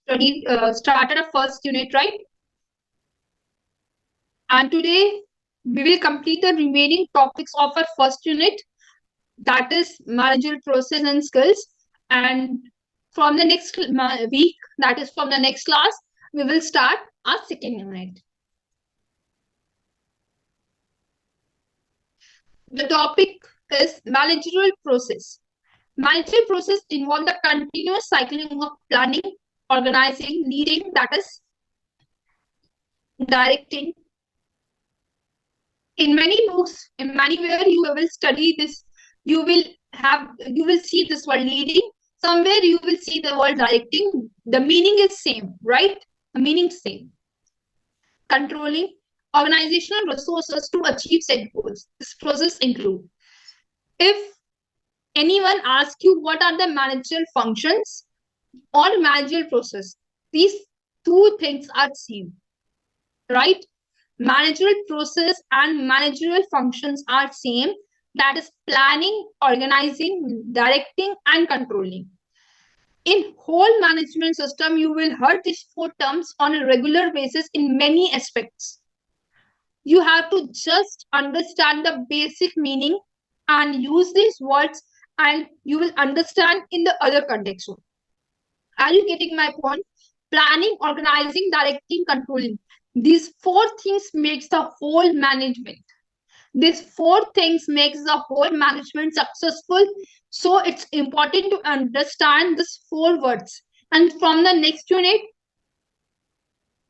started a first unit, right? And today we will complete the remaining topics of our first unit, that is managerial process and skills. And from the next week, that is from the next class, we will start our second unit. The topic is managerial process. Managerial process involves the continuous cycling of planning, organizing, leading, that is directing. In many books, in many where you will study this, you will see this word leading. Somewhere you will see the word directing. The meaning is same, right? The meaning same. Controlling organizational resources to achieve set goals. This process include, if anyone asks you what are the managerial functions or managerial process, these two things are same, right? Managerial process and managerial functions are same, that is planning, organizing, directing, and controlling. In whole management system, you will hear these four terms on a regular basis in many aspects. You have to just understand the basic meaning and use these words, and you will understand in the other context. Are you getting my point? Planning, organizing, directing, controlling. These four things makes the whole management. These four things makes the whole management successful. So it's important to understand these four words. And from the next unit,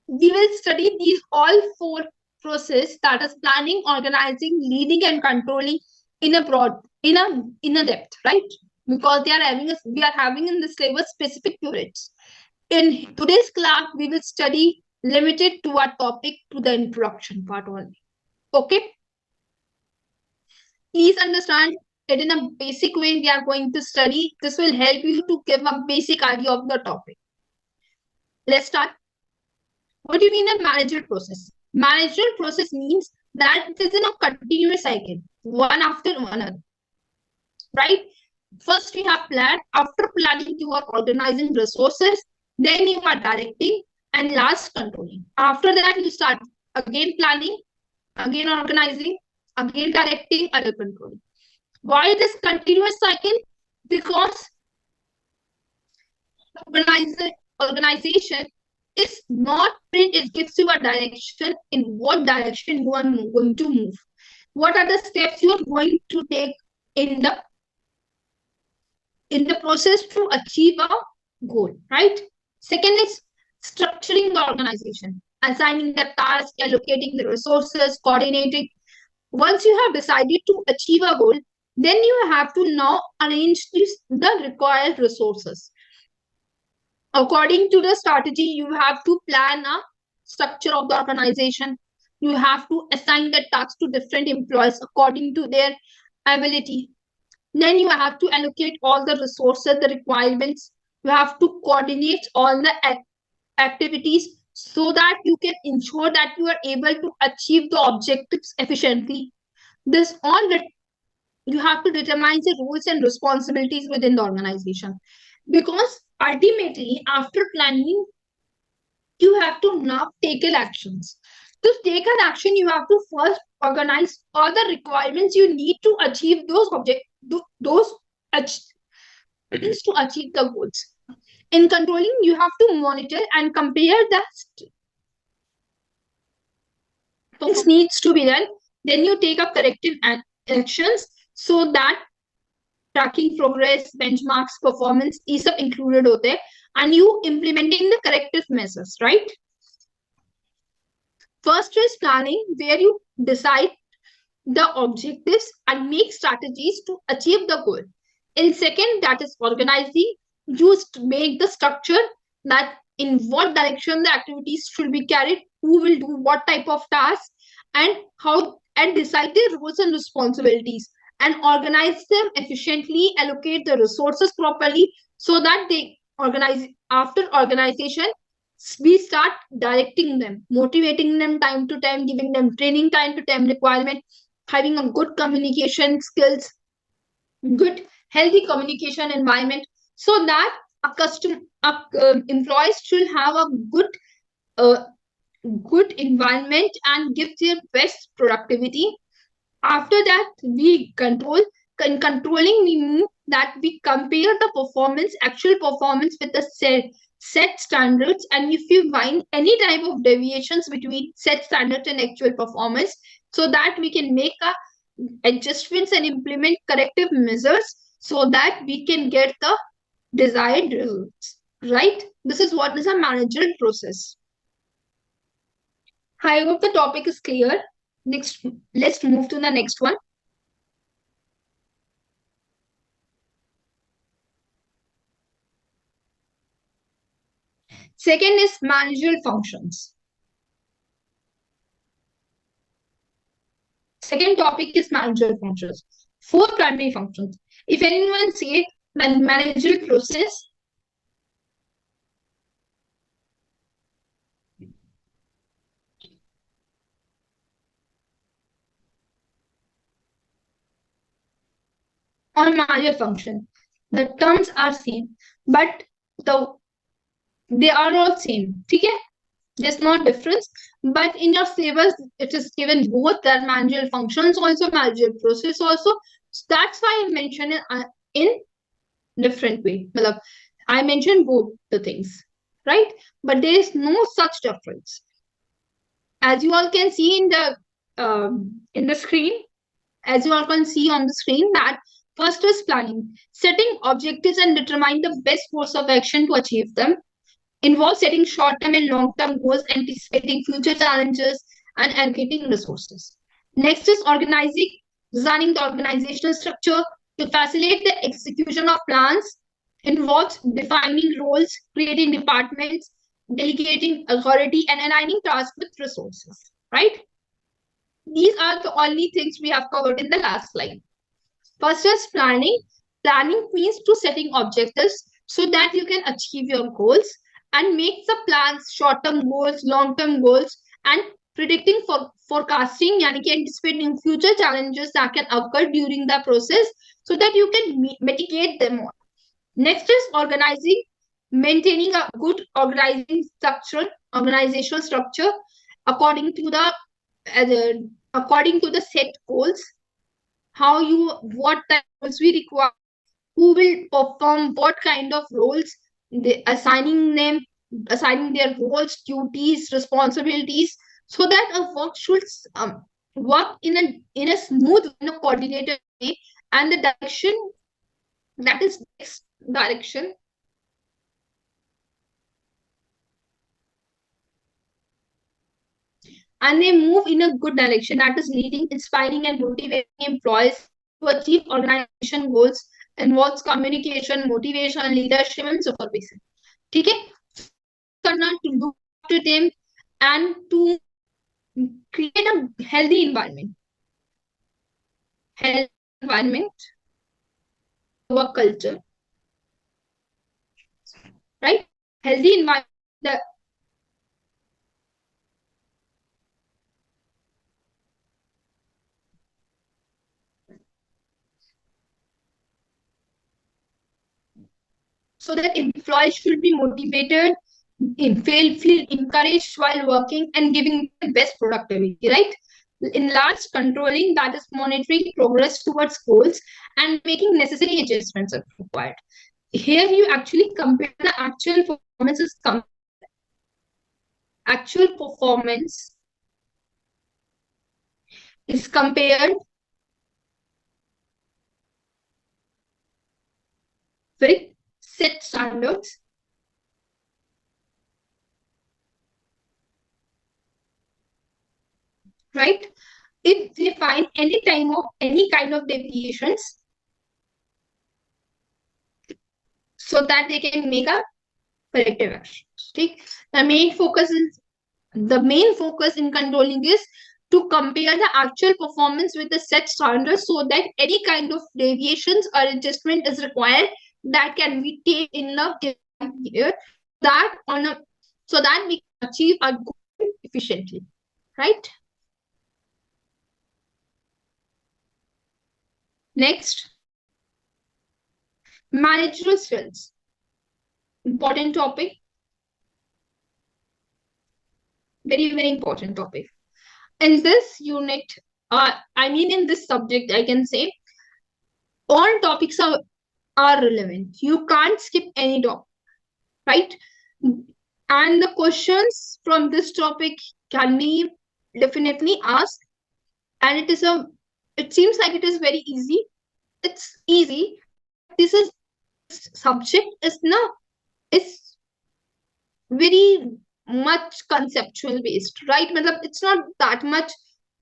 we will study these all four process, that is planning, organizing, leading, and controlling in a depth, right? Because we are having in the syllabus specific units. In today's class, we will study limited to our topic, to the introduction part only. Okay? Please understand it in a basic way we are going to study. This will help you to give a basic idea of the topic. Let's start. What do you mean a managerial process? Managerial process means that it is in a continuous cycle, one after another, right? First, you have planned. After planning, you are organizing resources. Then you are directing, and last, controlling. After that, you start again planning, again organizing, again directing, again controlling. Why this continuous cycle? Because organization is not print, it gives you a direction in what direction you are going to move. What are the steps you are going to take in the process to achieve a goal, right? Second is structuring the organization, assigning the task, allocating the resources, coordinating. Once you have decided to achieve a goal, then you have to now arrange the required resources. According to the strategy, you have to plan a structure of the organization. You have to assign the tasks to different employees according to their ability. Then you have to allocate all the resources, the requirements. You have to coordinate all the activities so that you can ensure that you are able to achieve the objectives efficiently. This all that you have to determine the roles and responsibilities within the organization. Because ultimately, after planning, you have to now take actions. To take an action, you have to first organize all the requirements you need to achieve those to achieve the goals. In controlling, you have to monitor and compare the things needs to be done. Then you take up corrective actions so that tracking progress, benchmarks, performance, ये सब included होते हैं, and you implementing the corrective measures, right? First is planning, where you decide the objectives and make strategies to achieve the goal. In second, that is organizing, you make the structure that in what direction the activities should be carried, who will do what type of tasks, and how, and decide the roles and responsibilities, and organize them efficiently, allocate the resources properly so that they organize. After organization, we start directing them, motivating them time to time, giving them training time to time requirement, having a good communication skills, good healthy communication environment, so that a employees should have a uh, good environment and give their best productivity. After that, we control. In controlling, we move that we compare the performance, actual performance, with the set standards. And if you find any type of deviations between set standards and actual performance, so that we can make adjustments and implement corrective measures so that we can get the desired results. Right? This is what is a managerial process. I hope the topic is clear. Next, let's move to the next one. Second is managerial functions. Second topic is managerial functions. Four primary functions. If anyone say managerial process, or managerial function, the terms are same, but they are all same. Okay? There's no difference. But in your syllabus, it is given both that managerial functions also, managerial process also. So that's why I mentioned it in different way. I mentioned both the things, right? But there is no such difference. As you all can see in the screen, as you all can see on the screen, that first is planning, setting objectives and determine the best course of action to achieve them. Involves setting short-term and long-term goals, anticipating future challenges, and allocating resources. Next is organizing, designing the organizational structure to facilitate the execution of plans. Involves defining roles, creating departments, delegating authority, and aligning tasks with resources. Right? These are the only things we have covered in the last slide. First is planning. Planning means to setting objectives so that you can achieve your goals, and make the plans, short-term goals, long-term goals, and predicting for forecasting, yani ki anticipating future challenges that can occur during the process so that you can mitigate them all. Next is organizing, maintaining a good organizational structure according to the set goals. What roles we require, who will perform what kind of roles, assigning their roles, duties, responsibilities, so that a work should work in a smooth, in a coordinated way, and the direction, that is next direction, and they move in a good direction, that is leading, inspiring, and motivating employees to achieve organization goals. Involves communication, motivation, leadership, and supervision. ठीक है, करना to do to them and to create a healthy environment, work culture, right? Healthy environment. So that employees should be motivated, feel encouraged while working, and giving the best productivity, right? In last, controlling, that is monitoring progress towards goals and making necessary adjustments if required. Here you actually compare the actual performances, actual performance is compared with set standards, right? If they find any kind of deviations, so that they can make a corrective action. Okay? The main focus in controlling is to compare the actual performance with the set standards, so that any kind of deviations or adjustment is required that can be taken in the given period, so that we can achieve our goal efficiently, right? Next, managerial skills. important topic, very, very important topic. In this unit, in this subject, I can say all topics are relevant. You can't skip any topic, right? And the questions from this topic can be definitely asked, and it seems like it is very easy. It's easy, but this subject is not, is very much conceptual based, right? It's not that much,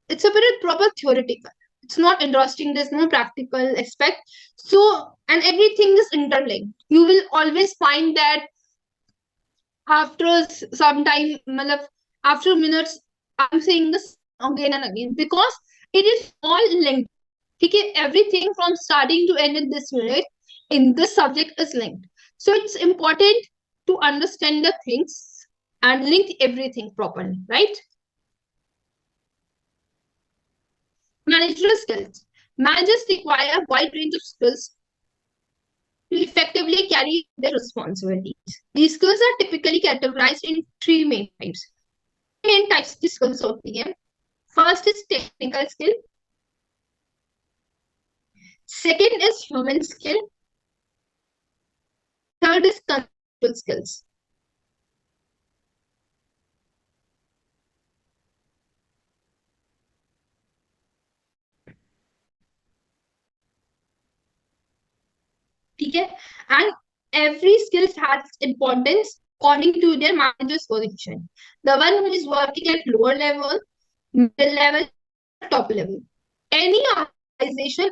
it's a very proper theoretical. It's not interesting, there's no practical aspect. So, and everything is interlinked. You will always find that after some time, after minutes, I'm saying this again and again because it is all linked. Okay, everything from starting to end in this unit in this subject is linked. So it's important to understand the things and link everything properly, right? Managerial skills. Managers require a wide range of skills to effectively carry their responsibilities. These skills are typically categorized in three main types. Main types of skills होती है. First is technical skill. Second is human skill. Third is conceptual skills. ठीक है? And every skill has importance according to their manager's position. The one who is working at lower level, middle level, top level. Any organization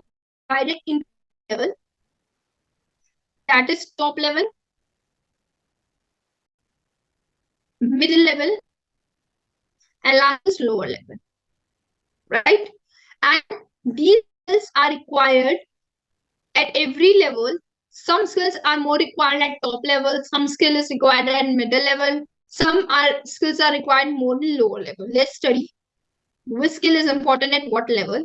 divided into level, that is top level, middle level, and last is lower level, right? And these skills are required at every level. Some skills are more required at top level, some skill is required at middle level, some are skills are required more in lower level. Let's study which skill is important at what level.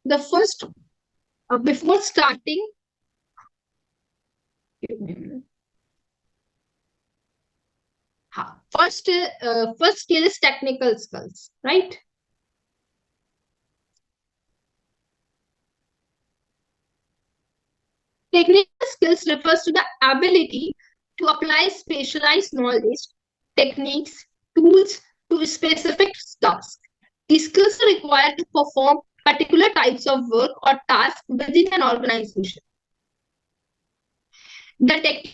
The first, before starting, first skill is technical skills, right? Technical skills refers to the ability to apply specialized knowledge, techniques, tools to specific tasks. These skills are required to perform particular types of work or tasks within an organization. The technical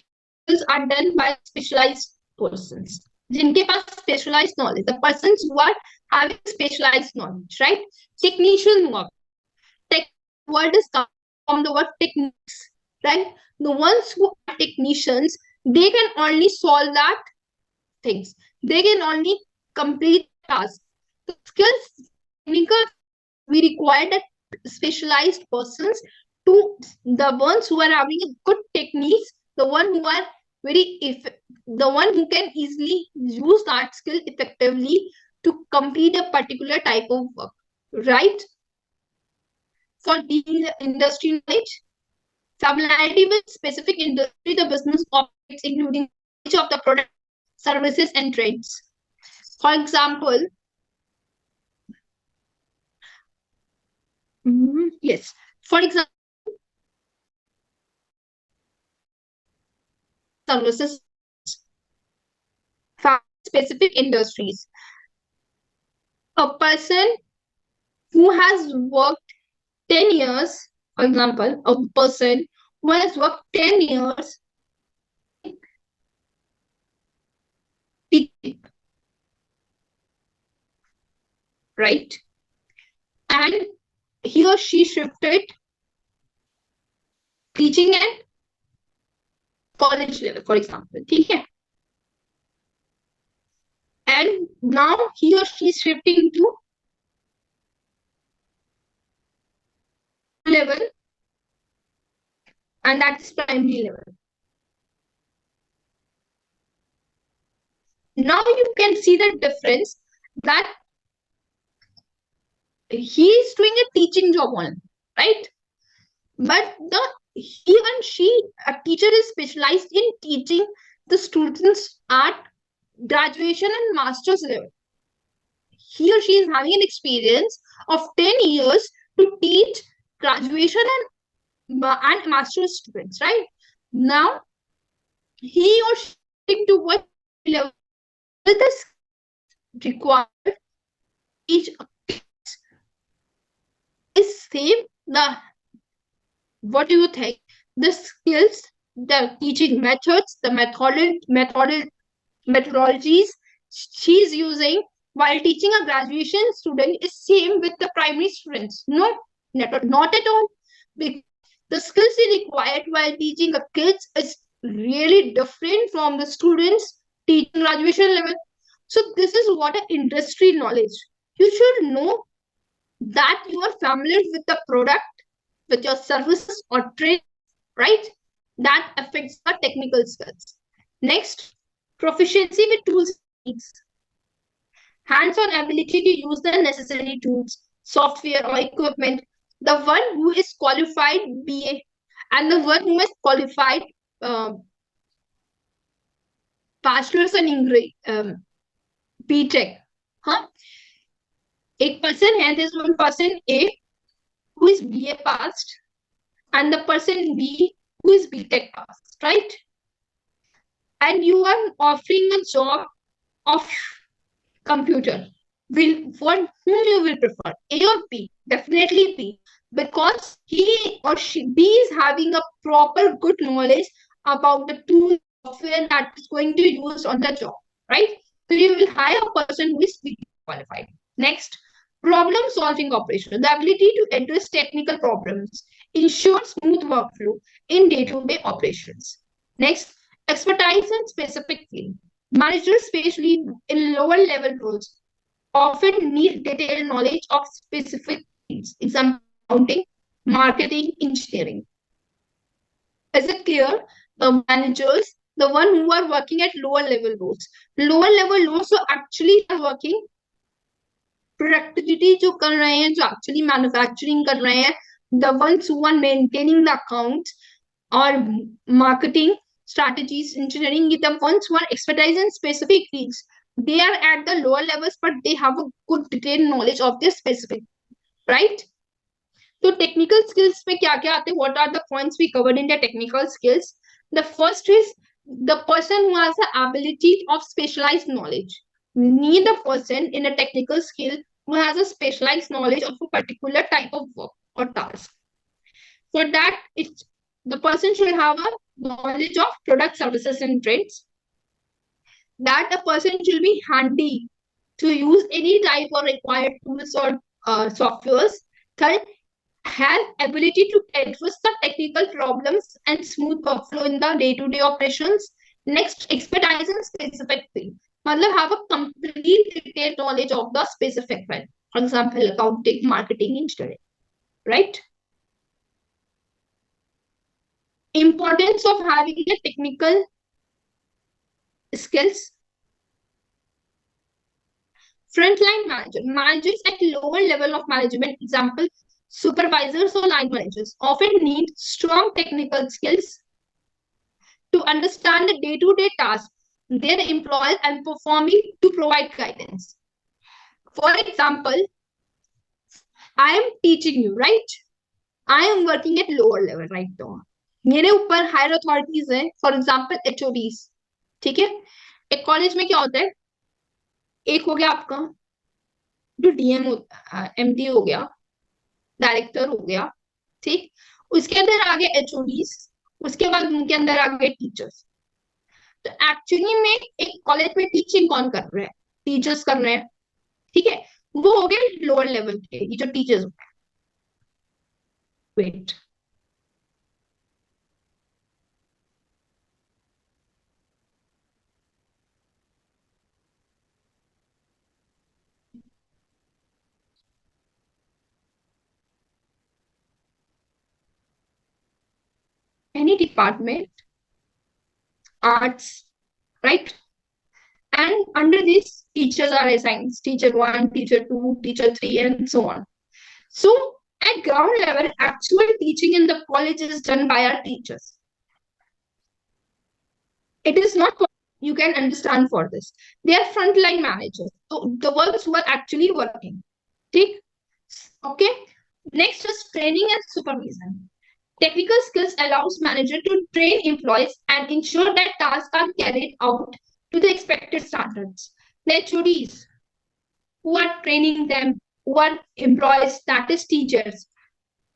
skills are done by specialized persons. जिनके पास specialized knowledge, the persons who are having specialized knowledge, right? Technician work. Tech word is come from the word techniques, right? The ones who are technicians, they can only solve that things. They can only complete tasks. The skills, technical, we require that specialized persons to the ones who are having a good techniques, the one who are the one who can easily use that skill effectively to complete a particular type of work, right? For dealing the industry knowledge, familiarity with specific industry the business operates, including knowledge of the product, services, and trends. For example, yes. For example, services, specific industries. A person who has worked 10 years, for example, a person who has worked 10 years teaching, right? And he or she shifted teaching at college level, for example. Okay? And now he or she is shifting to level, and that's primary level. Now you can see the difference that he is doing a teaching job on, right? But he and she, a teacher, is specialized in teaching the students at graduation and master's level. He or she is having an experience of 10 years to teach graduation and master's students, right? Now, he or she to what level this required each is same. The what do you think? The skills, the teaching methods, the methodologies she's using while teaching a graduation student is same with the primary students. No, not at all. Because the skills required while teaching a kids is really different from the students teaching graduation level. So this is what an industry knowledge. You should know that you are familiar with the product, with your services or trade, right? That affects the technical skills. Next, proficiency with tools needs. Hands-on ability to use the necessary tools, software or equipment. The one who is qualified BA and the one who is qualified bachelor's and BTech. Huh? एक person है, there's one person A who is BA passed and the person B who is BTech passed, right? And you are offering a job of computer. Whom you will prefer, A or B? Definitely B, because he or she B is having a proper good knowledge about the tool software that is going to use on the job, right? So you will hire a person who is B qualified. Next, problem solving operation, the ability to address technical problems, ensure smooth workflow in day-to-day operations. Next, expertise in specific field. Managers, especially in lower level roles, often need detailed knowledge of specific fields, example accounting, marketing, engineering. Is it clear? The managers, the one who are working at lower level roles. Lower level roles, so actually are working productivity जो कर रहे हैं, जो actually manufacturing कर रहे हैं, the ones who are maintaining the accounts or marketing strategies, engineering, the ones who are expertise in specific fields, they are at the lower levels, but they have a good detailed knowledge of their specific, right? So technical skills में क्या क्या आते हैं? What are the points we covered in the technical skills? The first is the person who has the ability of specialized knowledge. We need a person in a technical skill who has a specialized knowledge of a particular type of work or task. For that, the person should have a knowledge of product, services, and trends. That a person should be handy to use any type of required tools or softwares. Third, have ability to address the technical problems and smooth workflow in the day-to-day operations. Next, expertise in specific field. मतलब have a complete detailed knowledge of the specific field. For example, accounting, marketing, engineering, right? Importance of having a technical skills. Frontline managers at lower level of management, example, supervisors or line managers, often need strong technical skills to understand the day-to-day tasks their employees and performing to provide guidance. For example, I am teaching you, right? I am working at lower level right now. मेरे ऊपर higher authorities है, for example HODs, ठीक है? एक college में क्या होता है, एक हो गया आपका जो DM MD हो गया, डायरेक्टर हो गया, ठीक? उसके अंदर आ गए HODs, उसके बाद उनके अंदर आ गए टीचर्स. तो एक्चुअली में एक कॉलेज में टीचिंग कौन कर रहे हैं? टीचर्स कर रहे हैं, ठीक है? वो हो गए लोअर लेवल के, ये जो टीचर्स हो गए. Wait, any department, arts, right? And under this, teachers are assigned teacher 1, teacher 2, teacher 3, and so on. So At ground level, actual teaching in the college is done by our teachers. It is not you can understand for this. They are frontline managers, so the ones who are actually working. Take okay. Next is training and supervision. Technical skills allows manager to train employees and ensure that tasks are carried out to the expected standards. The HODs who are training them, who are employees, that is teachers.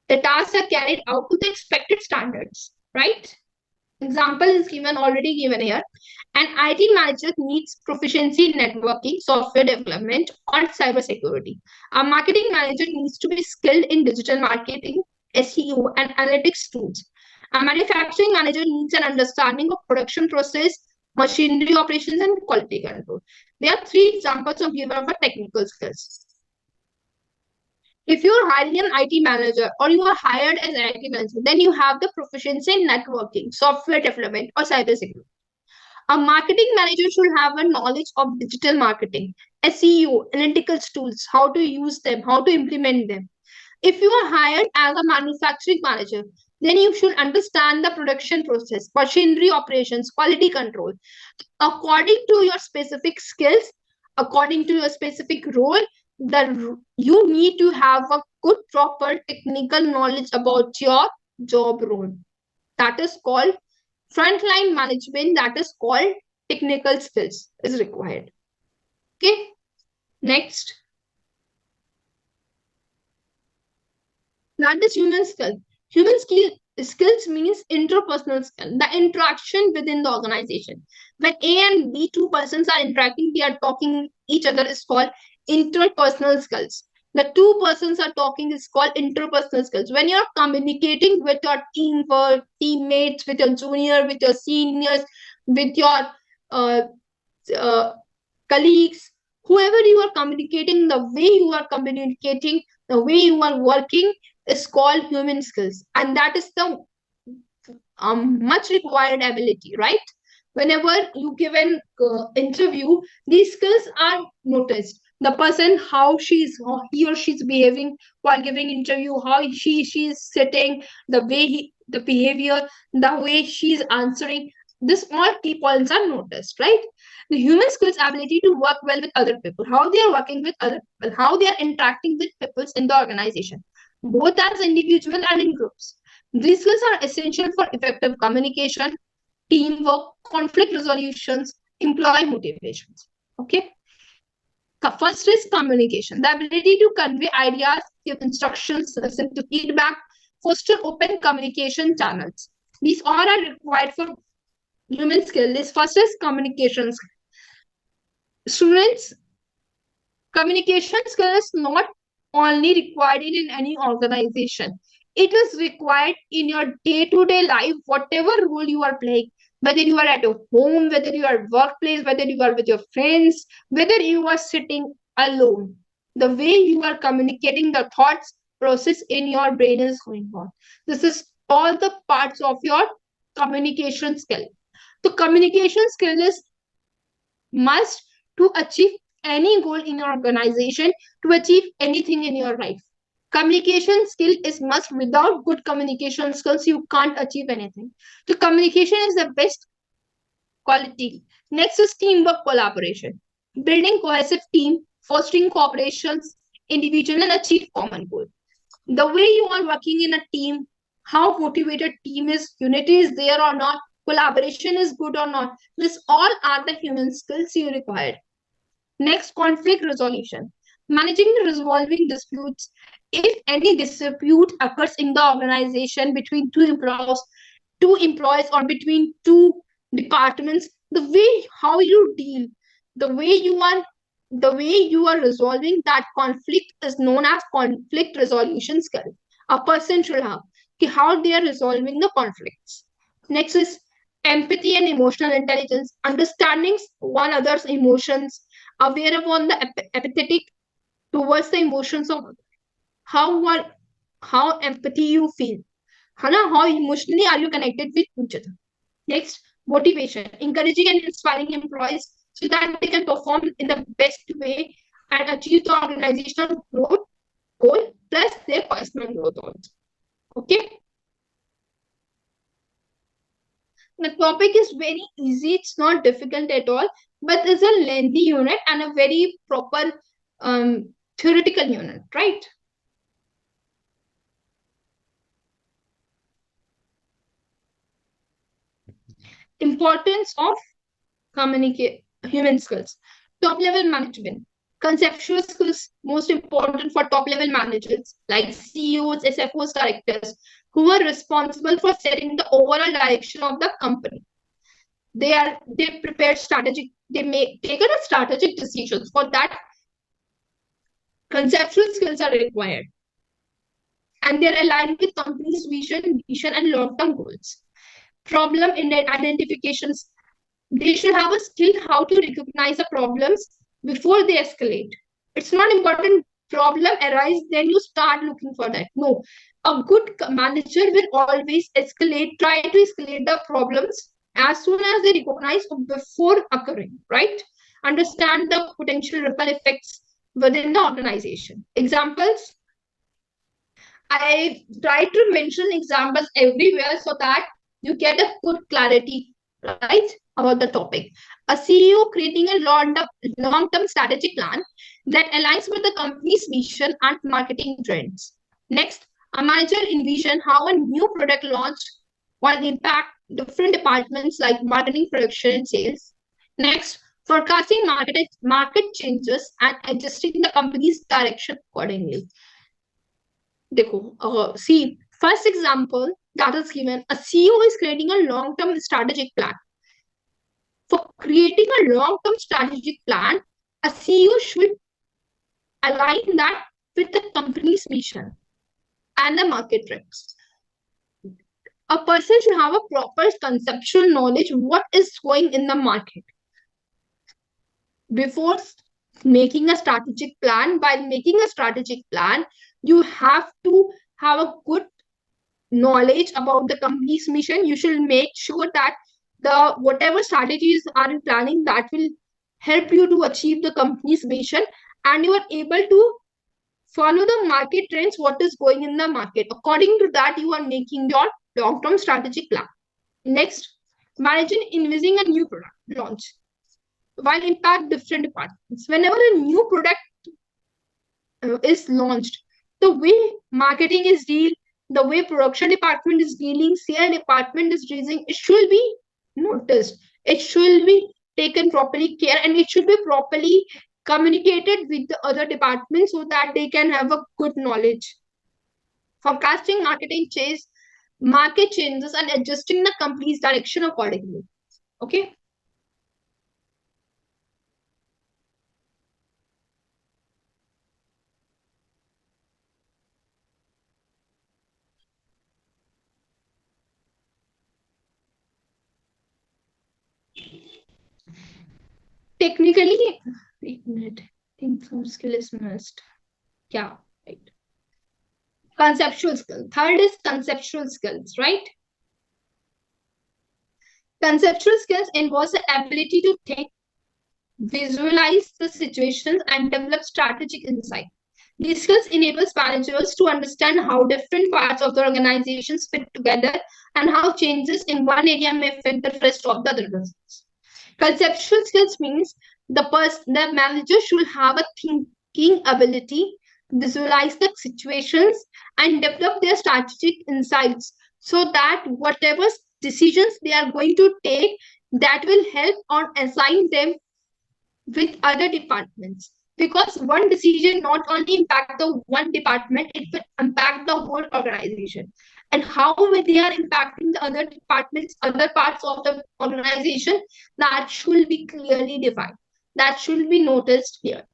The tasks are carried out to the expected standards, right? Example is already given here. An IT manager needs proficiency in networking, software development, or cybersecurity. A marketing manager needs to be skilled in digital marketing, SEO, and analytics tools. A manufacturing manager needs an understanding of production process, machinery operations, and quality control. There are three examples of given of technical skills. If you're hiring an IT manager or you are hired as an IT manager, then you have the proficiency in networking, software development, or cybersecurity. A marketing manager should have a knowledge of digital marketing, SEO, analytical tools, how to use them, how to implement them. If you are hired as a manufacturing manager, then you should understand the production process, machinery operations, quality control. According to your specific skills, according to your specific role, you need to have a good, proper technical knowledge about your job role. That is called frontline management, that is called technical skills is required. Okay, next, that is human skill. Skills means interpersonal skill, the interaction within the organization. When A and B, two persons are interacting, they are talking each other, is called interpersonal skills. The two persons are talking is called interpersonal skills. When you're communicating with your teammates, with your junior, with your seniors, with your uh, colleagues, whoever you are communicating, the way you are communicating, the way you are working is called human skills. And that is the much required ability, right? Whenever you give an interview, these skills are noticed. The person, how he or she's behaving while giving interview, how she's sitting, the behavior, the way she's answering, this all key points are noticed, right? The human skills ability to work well with other people, how they are working with other people, how they are interacting with people in the organization, both as individual and in groups. These skills are essential for effective communication, teamwork, conflict resolutions, employee motivations. Okay. First is communication, the ability to convey ideas, give instructions, listen to feedback, foster open communication channels. These all are required for human skill. This first is communications. Students, communication skill is not only required in any organization. It is required in your day-to-day life, whatever role you are playing, whether you are at a home, whether you are at workplace, whether you are with your friends, whether you are sitting alone. The way you are communicating the thoughts process in your brain is going on. This is all the parts of your communication skill. The communication skill is must to achieve any goal in your organization, to achieve anything in your life. Communication skill is must. Without good communication skills, you can't achieve anything. So communication is the best quality. Next is teamwork collaboration. Building cohesive team, fostering cooperations, individual and achieve common goal. The way you are working in a team, how motivated team is, unity is there or not, collaboration is good or not. This all are the human skills you require. Next, conflict resolution. Managing and resolving disputes. If any dispute occurs in the organization between two employees or between two departments, the way how you deal, the way you are resolving that conflict is known as conflict resolution skill. A person should have how they are resolving the conflicts. Next is empathy and emotional intelligence, understanding one another's emotions, aware upon the empathetic towards the emotions of how empathy you feel. How emotionally are you connected with each other? Next, motivation, encouraging and inspiring employees so that they can perform in the best way and achieve the organizational growth goal plus their personal growth also. Okay. The topic is very easy. It's not difficult at all, but it's a lengthy unit and a very proper theoretical unit, right? Importance of communicate human skills. Top level management. Conceptual skills most important for top level managers like CEOs, SFOs, directors who are responsible for setting the overall direction of the company. They prepare strategic, they make taken a strategic decisions. For that, conceptual skills are required, and they're aligned with company's vision, mission, and long-term goals. Problem in identifications. They should have a skill how to recognize the problems before they escalate. It's not important problem arise, then you start looking for that. No, a good manager will always try to escalate the problems as soon as they recognize before occurring, right? Understand the potential ripple effects within the organization. Examples, I try to mention examples everywhere so that you get a good clarity, right, about the topic. A CEO creating a long-term strategic plan that aligns with the company's vision and marketing trends. Next, a manager envision how a new product launch will impact different departments like marketing, production, and sales. Next, forecasting market changes and adjusting the company's direction accordingly. See, first example that is given, a CEO is creating a long-term strategic plan. For creating a long-term strategic plan, a CEO should align that with the company's mission and the market trends. A person should have a proper conceptual knowledge what is going in the market before making a strategic plan. By making a strategic plan, you have to have a good knowledge about the company's mission. You should make sure that the whatever strategies are in planning that will help you to achieve the company's vision, and you are able to follow the market trends, what is going in the market. According to that, you are making your long-term strategic plan. Next, managing envisaging a new product launch while impact different departments. Whenever a new product is launched, the way marketing is deal, the way production department is dealing, sales department is dealing, it should be noticed. It should be taken properly care, and it should be properly communicated with the other departments so that they can have a good knowledge. Forecasting market changes and adjusting the company's direction accordingly. Okay. Technically, wait a minute. I think some skill is missed. Yeah, right. Conceptual skill. Third is conceptual skills, right? Conceptual skills involves the ability to think, visualize the situations, and develop strategic insight. These skills enables managers to understand how different parts of the organizations fit together and how changes in one area may affect the rest of the other business. Conceptual skills means the manager should have a thinking ability, visualize the situations, and develop their strategic insights so that whatever decisions they are going to take, that will help or assign them with other departments. Because one decision not only impact the one department, it will impact the whole organization. And how they are impacting the other departments, other parts of the organization, that should be clearly defined. That should be noticed here.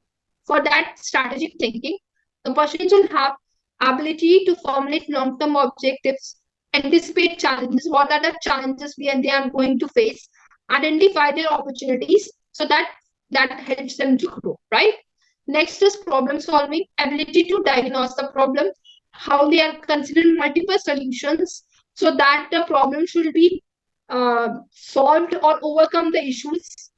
For that strategic thinking, the person should have ability to formulate long-term objectives, anticipate challenges, what are the challenges they are going to face, identify their opportunities so that helps them to grow, right? Next is problem solving, ability to diagnose the problem, how they are considering multiple solutions so that the problem should be solved or overcome the issues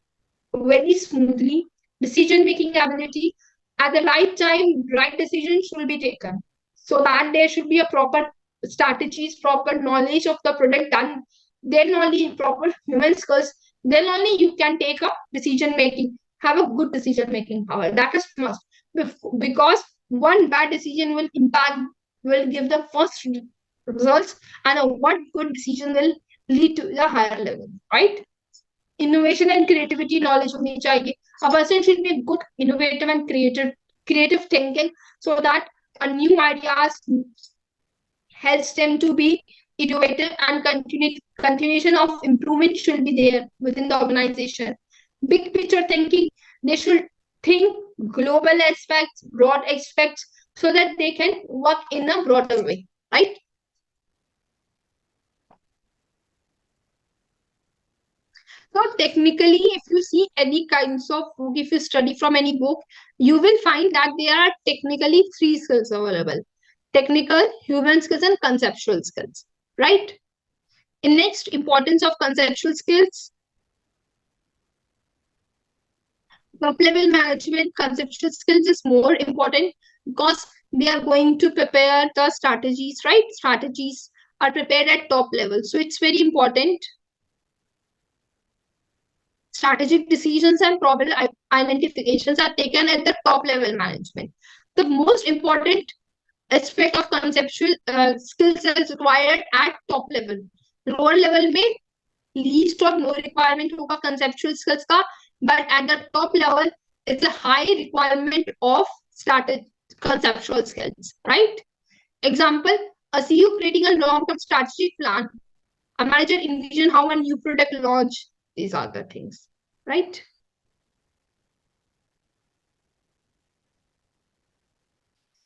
very smoothly. Decision making ability, At the right time, right decisions will be taken. So that there should be a proper strategies, proper knowledge of the product, and then only proper human skills, then only you can take a decision making, have a good decision making power. That is must. Because one bad decision will impact, will give the first results, and a one good decision will lead to the higher level, right? Innovation and creativity knowledge होनी चाहिए. A person should be good, innovative and creative thinking, so that a new ideas helps them to be innovative, and continuation of improvement should be there within the organization. Big picture thinking, they should think global aspects, broad aspects, so that they can work in a broader way, right? So technically, if you see any kinds of book, if you study from any book, you will find that there are technically three skills available: technical, human skills, and conceptual skills. Right? In next, importance of conceptual skills, top level management, conceptual skills is more important because they are going to prepare the strategies, right? Strategies are prepared at top level. So it's very important. Strategic decisions and problem identifications are taken at the top level management. The most important aspect of conceptual skills is required at top level. Lower level में least or no requirement होगा conceptual skills का, but at the top level it's a high requirement of strategic conceptual skills, right? Example, a CEO creating a long-term strategic plan, a manager envision how a new product launch. These are the things, right?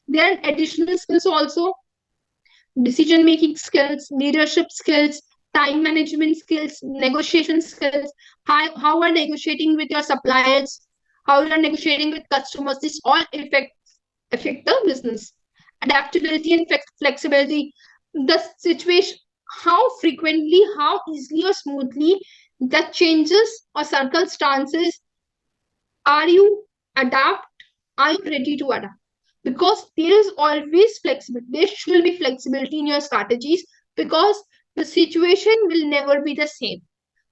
There are additional skills also: decision making skills, leadership skills, time management skills, negotiation skills, how are negotiating with your suppliers, how you are negotiating with customers. This all affect the business. Adaptability and flexibility. The situation, how frequently, how easily or smoothly the changes or circumstances are you adapt, are you ready to adapt? Because there is always flexibility. There should be flexibility in your strategies, because the situation will never be the same.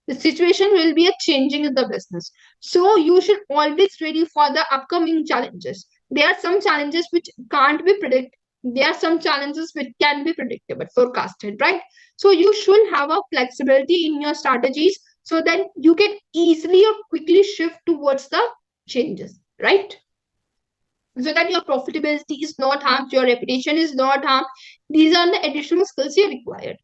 The situation will be a changing in the business. So you should always ready for the upcoming challenges. There are some challenges which can't be predicted. There are some challenges which can be predictable, forecasted, right? So you should have a flexibility in your strategies, so that you can easily or quickly shift towards the changes, right? So that your profitability is not harmed, your reputation is not harmed. These are the additional skills you required.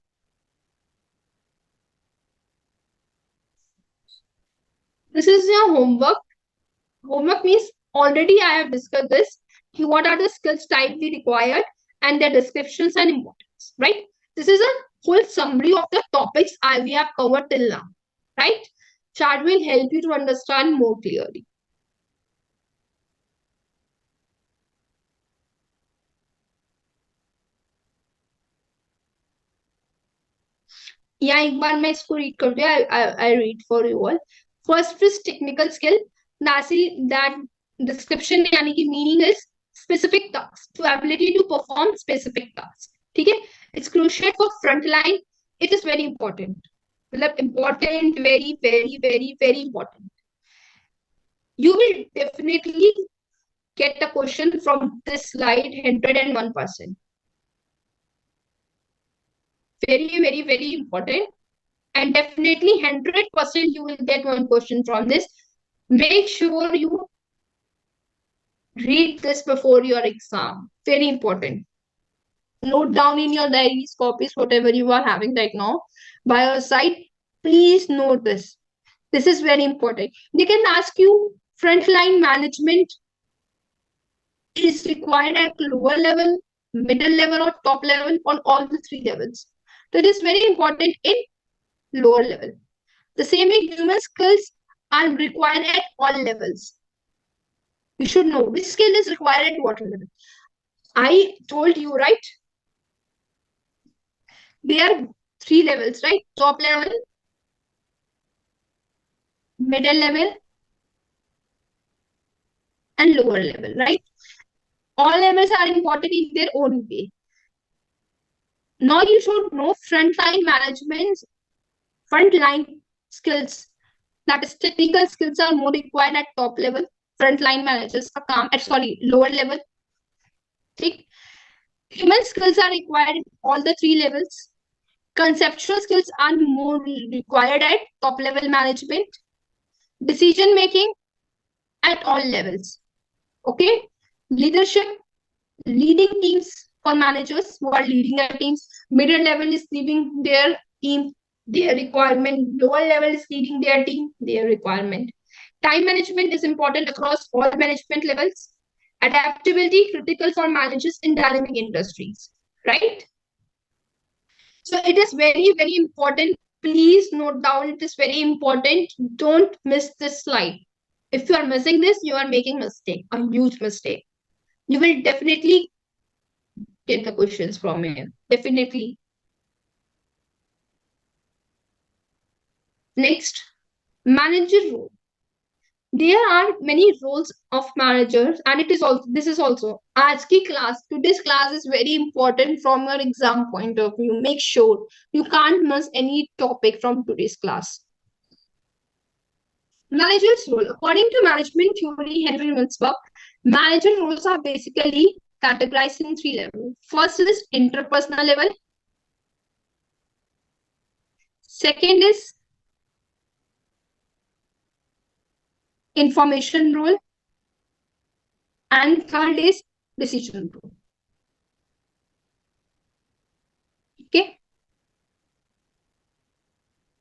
This is your homework. Homework means already I have discussed this. What are the skills type we required and their descriptions and importance, right? This is a full summary of the topics we have covered till now, right? Chart will help you to understand more clearly. Yeah, एक बार मैं इसको read करती हूँ. I read for you all. First is technical skill. That description यानी कि meaning is specific task, to ability to perform specific tasks. ठीक है? It's crucial for frontline. It is very important. मतलब important, very, very, very, very important. You will definitely get a question from this slide 101%. Very, very, very important. And definitely 100% you will get one question from this. Make sure you read this before your exam. Very important. Note down in your diaries, copies, whatever you are having right now by your side. Please note this. This is very important. They can ask you frontline management is required at lower level, middle level, or top level, or all the three levels. So it is very important in lower level. The same way human skills are required at all levels. You should know which skill is required at what level. I told you, right? There are three levels, right? Top level, middle level, and lower level, right? All levels are important in their own way. Now you should know frontline management, frontline skills. That is, technical skills are more required at top level. Frontline managers are calm at lower level. ठीक? Human skills are required in all the three levels. Conceptual skills are more required at top level management. Decision making at all levels. Okay? Leadership, leading teams for managers who are leading their teams. Middle level is leading their team, their requirement. Lower level is leading their team, their requirement. Time management is important across all management levels. Adaptability critical for managers in dynamic industries, right? So it is very, very important. Please note down, it is very important. Don't miss this slide. If you are missing this, you are making a mistake, a huge mistake. You will definitely get the questions from here. Definitely. Next, manager role. There are many roles of managers, and it is also this is also ASCII class. Today's class is very important from your exam point of view. Make sure you can't miss any topic from today's class. Manager's role. According to management theory, Henry Wilsbach, manager roles are basically categorized in three levels. First is interpersonal level. Second is information role. And third is decision role. Okay.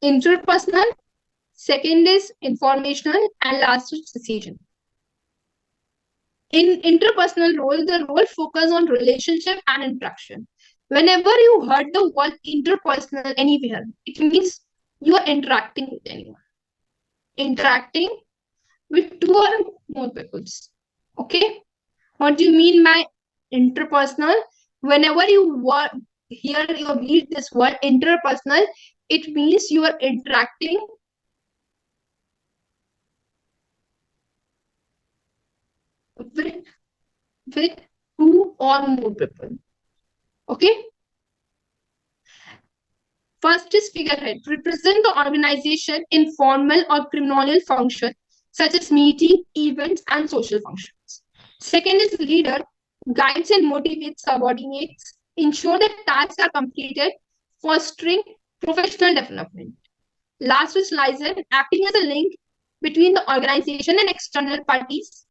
Interpersonal, second is informational, and last is decision. In interpersonal role, the role focus on relationship and interaction. Whenever you heard the word interpersonal anywhere, it means you are interacting with anyone. Interacting with two or more people. Okay? What do you mean by interpersonal? Whenever you hear or read this word interpersonal, it means you are interacting with two or more people. Okay? First is figurehead. Represent the organization in formal or ceremonial function, such as meeting, events, and social functions. Second is leader. Guides and motivates subordinates. Ensure that tasks are completed, fostering professional development. Last is liaison, acting as a link between the organization and external parties,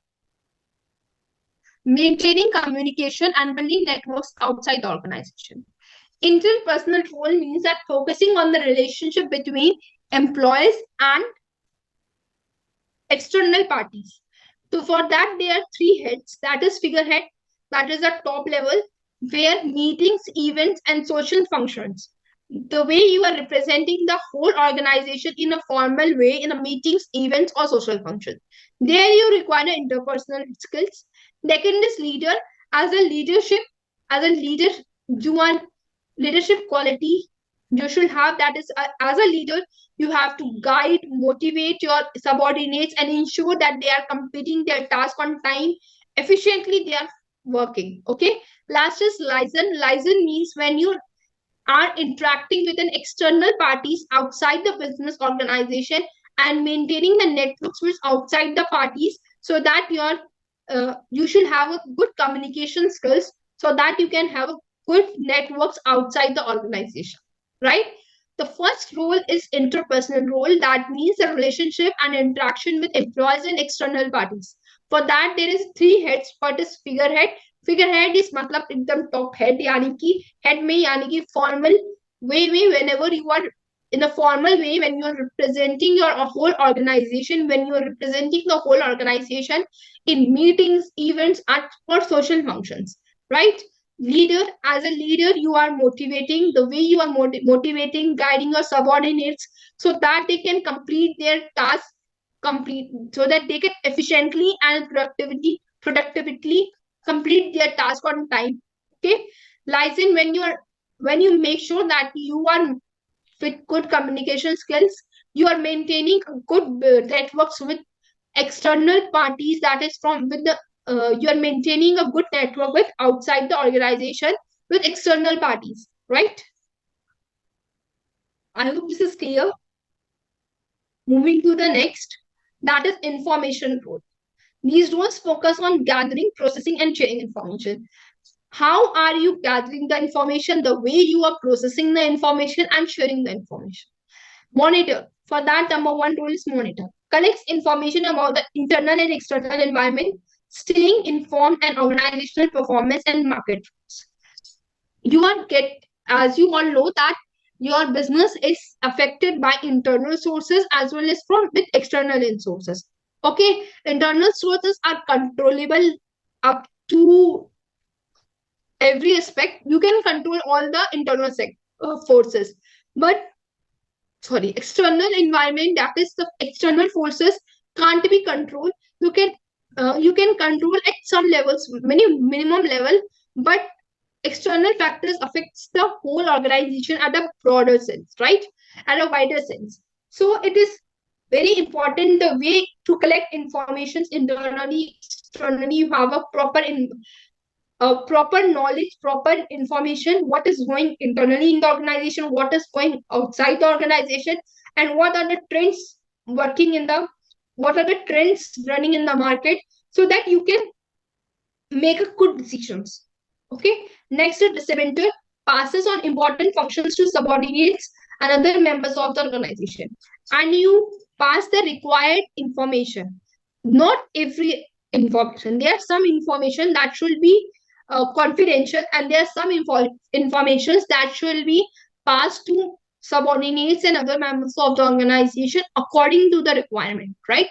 maintaining communication and building networks outside the organization. Interpersonal role means that focusing on the relationship between employees and external parties. So for that, there are three heads. That is figurehead, that is at top level, where meetings, events, and social functions. The way you are representing the whole organization in a formal way in a meetings, events, or social function. There you require interpersonal skills. Second is leader. As a leader, you want leadership quality you should have. That is, as a leader, you have to guide, motivate your subordinates, and ensure that they are completing their task on time, efficiently. They are working. Okay. Last is liaison. Liaison means when you are interacting with an external parties outside the business organization and maintaining the networks with outside the parties, so that you should have a good communication skills, so that you can have a good networks outside the organization, right? The first role is interpersonal role. That means the relationship and interaction with employees and external parties. For that, there is three heads. First is figurehead. Figurehead is मतलब एकदम top head, यानी कि head में यानी कि formal way में whenever you are in a formal way, when you are representing your whole organization, when you are representing the whole organization in meetings, events, and for social functions, right? Leader, as a leader, you are motivating. The way you are motivating, guiding your subordinates so that they can complete their tasks, so that they can efficiently and productively complete their task on time. Okay. Liaison, when you make sure that you are with good communication skills, you are maintaining good networks with External parties, that is from with the you are maintaining a good network with outside the organization with external parties, right? I hope this is clear. Moving to the next, that is information role. These roles focus on gathering, processing, and sharing information. How are you gathering the information? The way you are processing the information and sharing the information. Monitor. For that, number one role is monitor. Collects information about the internal and external environment, staying informed and organizational performance and market trends. You are get as you all know that your business is affected by internal sources as well as from with external sources. Okay, internal sources are controllable up to every aspect. You can control all the internal forces, but sorry, external environment, that is the external forces, can't be controlled. You can control at some levels, many minimum level, but external factors affects the whole organization at a broader sense, right? At a wider sense. So it is very important the way to collect information internally, externally. You have a proper knowledge, proper information, what is going internally in the organization, what is going outside the organization, and what are the trends working in the, what are the trends running in the market, so that you can make a good decisions. Okay. Next, the distributor passes on important functions to subordinates and other members of the organization, and you pass the required information. Not every information. There are some information that should be confidential, and there are some informations that should be passed to subordinates and other members of the organization according to the requirement, right?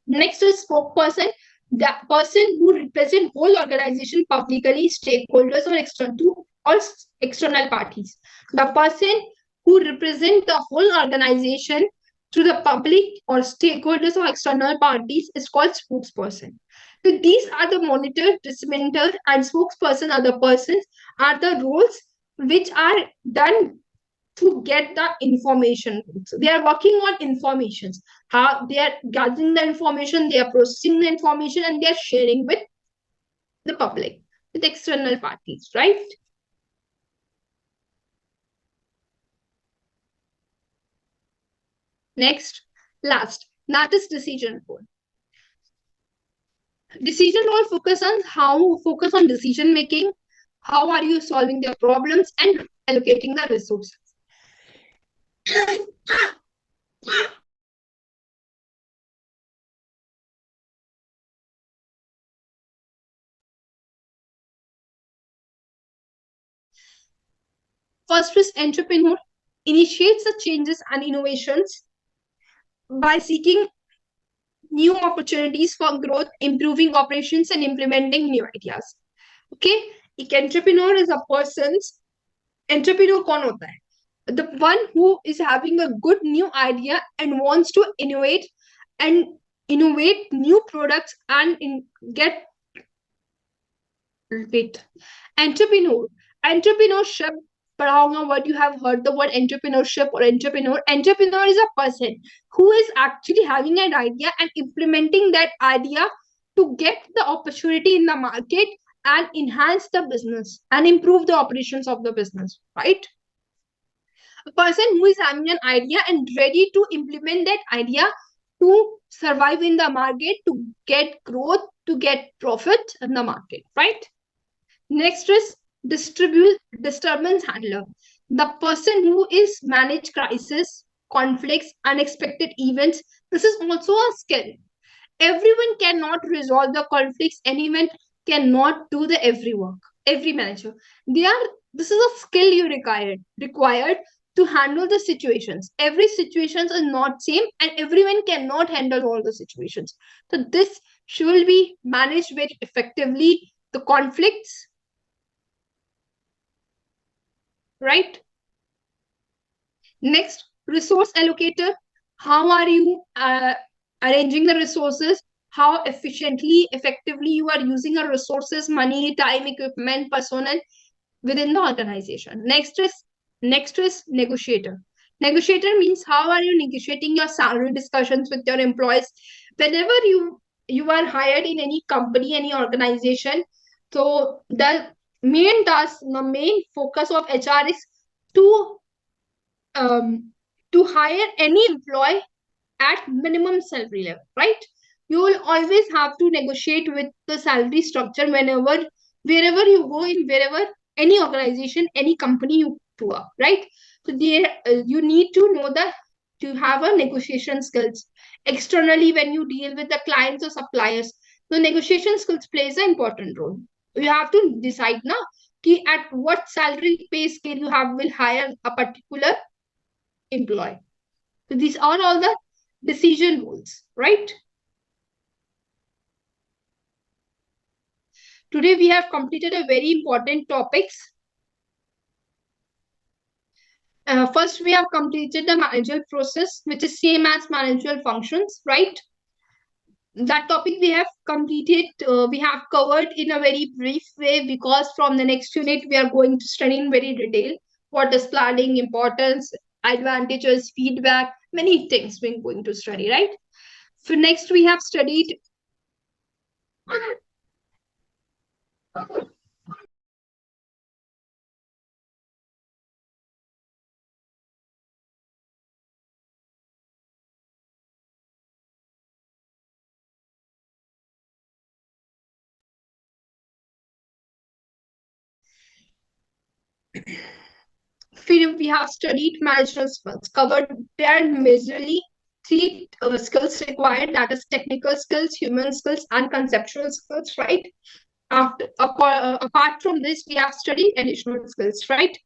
Next is spokesperson, the person who represent whole organization publicly, stakeholders or external to all external parties. The person who represent the whole organization to the public or stakeholders or external parties is called spokesperson. So these are the monitor, disseminator, and spokesperson are the persons, are the roles which are done to get the information. So they are working on informations. How they are gathering the information, they are processing the information, and they are sharing with the public, with external parties, right? Next, last, that is decision role. Decision role focus on decision making. How are you solving the problems and allocating the resources? First is entrepreneur, initiates the changes and innovations by seeking new opportunities for growth, improving operations, and implementing new ideas. Okay, एक entrepreneur is a person's, entrepreneur कौन होता है? The one who is having a good new idea and wants to innovate new products and get wait. Entrepreneurship, पढ़ाऊंगा what you have heard the word entrepreneurship or entrepreneur. Entrepreneur is a person who is actually having an idea and implementing that idea to get the opportunity in the market and enhance the business and improve the operations of the business, right? A person who is having an idea and ready to implement that idea to survive in the market, to get growth, to get profit in the market, right? Next is disturbance handler. The person who is manage crisis, conflicts, unexpected events. This is also a skill. Everyone cannot resolve the conflicts. Anyone cannot do the every work. Every manager. This is a skill you required to handle the situations. Every situations are not same, and everyone cannot handle all the situations. So this should be managed very effectively. The conflicts, right? Next, resource allocator. How are you arranging the resources? How efficiently, effectively you are using your resources, money, time, equipment, personnel within the organization. Next is negotiator. Negotiator means how are you negotiating your salary discussions with your employees whenever you are hired in any company, any organization. So the main task, the main focus of HR is to um, to hire any employee at minimum salary level, right? You will always have to negotiate with the salary structure whenever, wherever you go in, wherever any organization, any company you tour, right? So there, you need to know that to have a negotiation skills. Externally, when you deal with the clients or suppliers, the negotiation skills plays an important role. You have to decide now कि at what salary pay scale you have will hire a particular employee. So these are all the decision rules, right? Today we have completed a very important topics. First, we have completed the managerial process, which is same as managerial functions, right? That topic we have completed, we have covered in a very brief way because from the next unit we are going to study in very detail what is planning, importance, advantages, feedback, many things we're going to study, right? So next we have studied field, we have studied managerial skills, covered there majorly three skills required, that is technical skills, human skills, and conceptual skills, right? Apart from this, we have studied additional skills, right?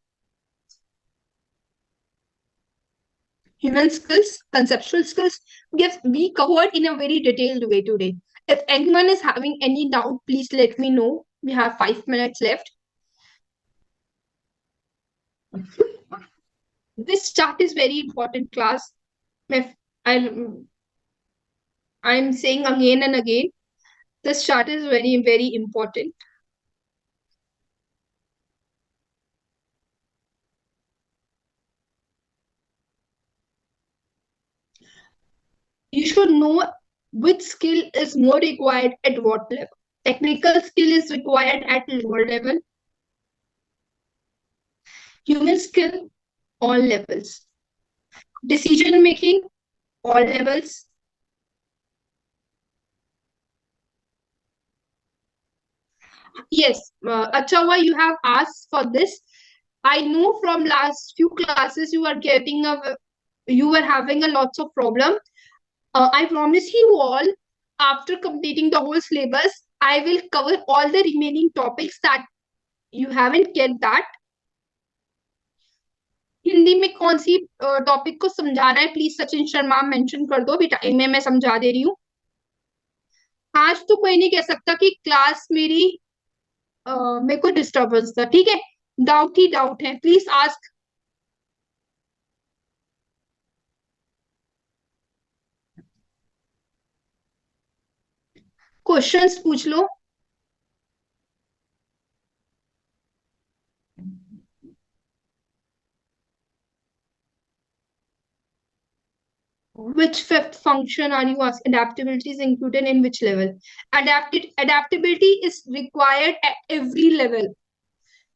Human skills, conceptual skills, yes, we covered in a very detailed way today. If anyone is having any doubt, please let me know. We have 5 minutes left. This chart is very important, class. If I'm I'm saying again and again, this chart is very, very important. You should know which skill is more required at what level. Technical skill is required at lower level. Human skill, all levels. Decision making, all levels. Yes, Achawa, you have asked for this. I know from last few classes you are getting you were having a lots of problem. I promise you all, after completing the whole syllabus, I will cover all the remaining topics that you haven't get that. Hindi में कौन सी topic को समझाना है please Sachin Sharma mention कर दो, अभी time में मैं समझा दे रही हूँ. आज तो कोई नहीं कह सकता कि क्लास मेरी मेरे को डिस्टर्बेंस था, ठीक है. डाउट ही डाउट है, प्लीज आस्क. क्वेश्चंस पूछ लो. Which fifth function are you asking? Adaptability is included in which level? Adaptability is required at every level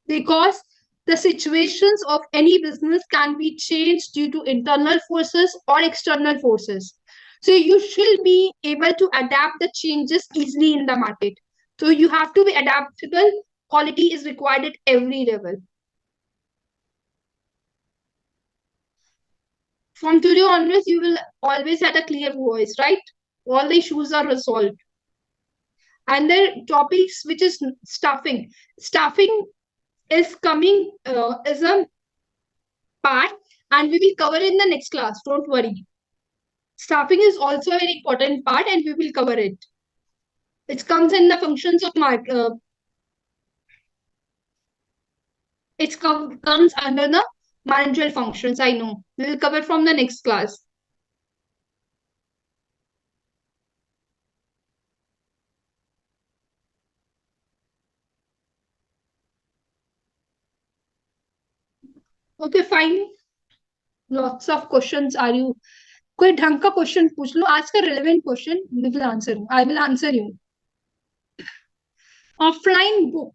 because the situations of any business can be changed due to internal forces or external forces. So you should be able to adapt the changes easily in the market. So you have to be adaptable. Quality is required at every level. From today onwards, you will always have a clear voice, right? All the issues are resolved. And the topics which is staffing. Staffing is coming as a part, and we will cover in the next class. Don't worry. Staffing is also a very important part, and we will cover it. It comes in the functions of comes under the managerial functions. I know. We will cover from the next class. Okay, fine. Lots of questions are you. कोई ढंग का question पूछ लो, आज का relevant question. We will answer. I will answer you. Offline book.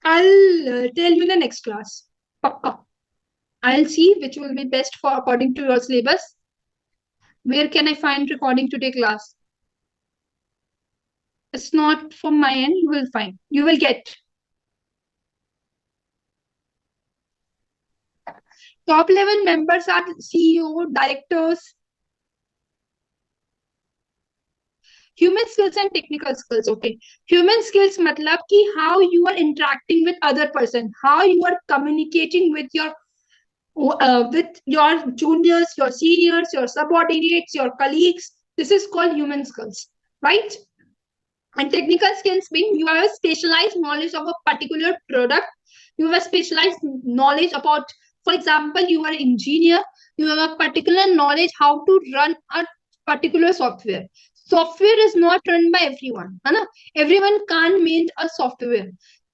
I'll tell you in the next class. Pakka. I'll see which will be best for according to your syllabus. Where can I find recording today class? It's not from my end. You will find. You will get. Top level members are CEO, directors. Human skills and technical skills. Okay. Human skills matlab ki how you are interacting with other person, how you are communicating with your juniors, your seniors, your subordinates, your colleagues. This is called human skills, right? And technical skills mean you have a specialized knowledge of a particular product. You have a specialized knowledge about, for example, you are an engineer. You have a particular knowledge how to run a particular software. Software is not run by everyone. Hai na? Everyone can't make a software.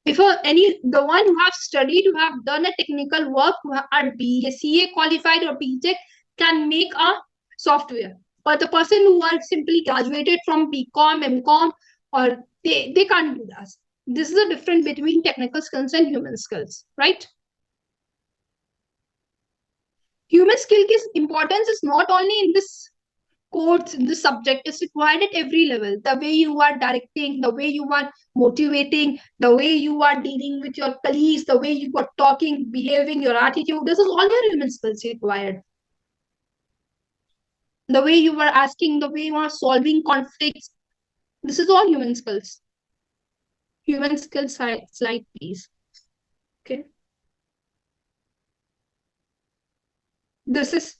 If the one who have studied, who have done a technical work, who are BSCA qualified or BTech, can make a software. But the person who are simply graduated from BCom, MCom, or they can't do that. This is the difference between technical skills and human skills, right? Human skill importance is not only in this course, in this subject, is required at every level. The way you are directing, the way you are motivating, the way you are dealing with your colleagues, the way you are talking, behaving, your attitude, this is all your human skills required. The way you are asking, the way you are solving conflicts, this is all human skills. Human skills slide, please. Okay. This is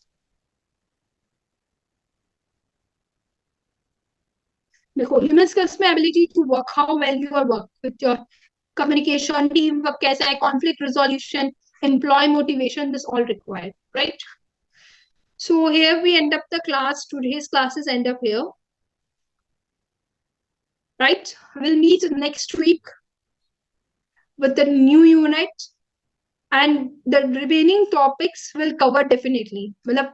human skills में ability to work, how well you are work with your communication, teamwork कैसा है, conflict resolution, employee motivation, this all required, right? So here we end up the class. Today's classes end up here, right? We'll meet next week with the new unit, and the remaining topics will cover definitely. मतलब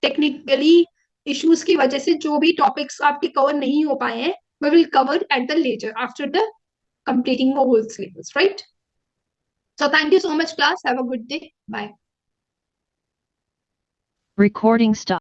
technically issues की वजह से जो भी topics आपके cover नहीं हो पाए हैं, we will cover at the later after the completing the whole syllabus, right? So thank you so much, class. Have a good day. Bye. Recording stop.